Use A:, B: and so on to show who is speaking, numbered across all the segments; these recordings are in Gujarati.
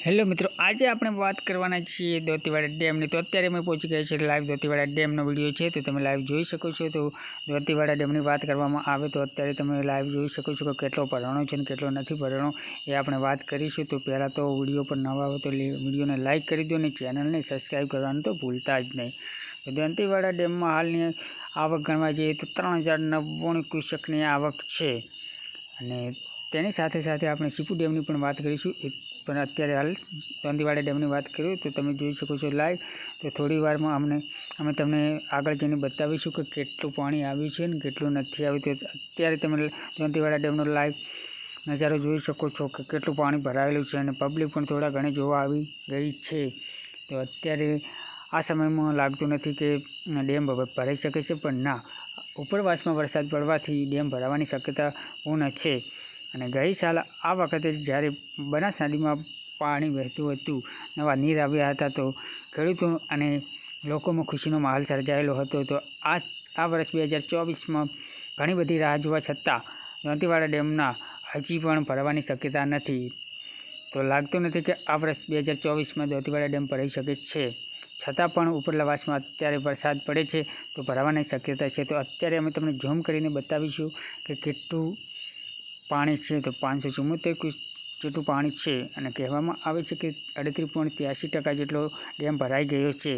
A: હેલો મિત્રો, આજે આપણે વાત કરવાના છીએ દોતીવાડા ડેમની। તો અત્યારે અમે પહોંચી ગયા છીએ લાઈવ દોતીવાડા ડેમનો વિડીયો છે, તો તમે લાઈવ જોઈ શકો છો। તો દોતીવાડા ડેમની વાત કરવામાં આવે તો અત્યારે તમે લાઈવ જોઈ શકો છો કે કેટલો ભરાણો છે અને કેટલો નથી ભરાણો, એ આપણે વાત કરીશું। તો પહેલાં તો વિડીયો પર નવા હોય તો વિડીયોને લાઇક કરી દો અને ચેનલને સબસ્ક્રાઈબ કરવાનું તો ભૂલતા જ નહીં। તો દોતીવાડા ડેમમાં હાલની આવક ગણવા જઈએ તો 3099 ક્યુસેકની આવક છે, અને તેની સાથે સાથે આપણે સીપુ ડેમની પણ વાત કરીશું। પણ અત્યારે હાલ દોતીવાડા ડેમની વાત કરીએ તો તમે જોઈ શકો છો લાઈવ। તો થોડી વારમાં અમે તમને આગળ જઈને બતાવીશું કે કેટલું પાણી આવ્યું છે અને કેટલું નથી આવ્યું। તો અત્યારે તમે દોતીવાડા ડેમનો લાઈવ નજારો જોઈ શકો છો કે કેટલું પાણી ભરાયેલું છે, અને પબ્લિક પણ થોડા ઘણી જોવા આવી ગઈ છે। તો અત્યારે આ સમયમાં લાગતું નથી કે ડેમ ભરાઈ શકે છે, પણ ના, ઉપરવાસમાં વરસાદ પડવાથી ડેમ ભરાવાની શક્યતા પૂર્ણ છે। અને ગઈ સાલ આ વખતે જ્યારે બનાસ નદીમાં પાણી વહેતું હતું, નવા નીર આવ્યા હતા, તો ખેડૂતો અને લોકોમાં ખુશીનો માહોલ સર્જાયેલો હતો। તો આ વર્ષ 2024માં ઘણી બધી રાહ જોવા છતાં દોતીવાડા ડેમના હજી પણ ભરવાની શક્યતા નથી। તો લાગતું નથી કે આ વર્ષ 2024માં દોતીવાડા ડેમ ભરાઈ શકે છે, છતાં પણ ઉપરવાસમાં અત્યારે વરસાદ પડે છે તો ભરાવાની શક્યતા છે। તો અત્યારે અમે તમને ઝૂમ કરીને બતાવીશું કે કેટલું પાણી છે। તો 574 જેટલું પાણી છે, અને કહેવામાં આવે છે કે 38.83% જેટલો ડેમ ભરાઈ ગયો છે।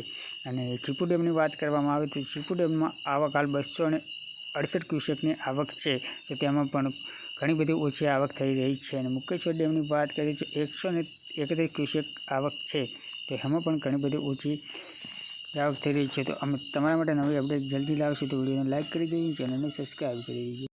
A: અને સીપુ ડેમની વાત કરવામાં આવે તો સીપુ ડેમમાં આવક હાલ 268 ક્યુસેકની આવક છે, તો તેમાં પણ ઘણી બધી ઓછી આવક થઈ રહી છે। અને મુકેશ્વર ડેમની વાત કરીએ તો 131 ક્યુસેક આવક છે, તો એમાં પણ ઘણી બધી ઓછી આવક થઈ રહી છે। તો અમે તમારા માટે નવી અપડેટ જલ્દી લાવીશું, તો વિડીયોને લાઇક કરી દેજો, ચેનલને સબસ્ક્રાઈબ કરી દેજો।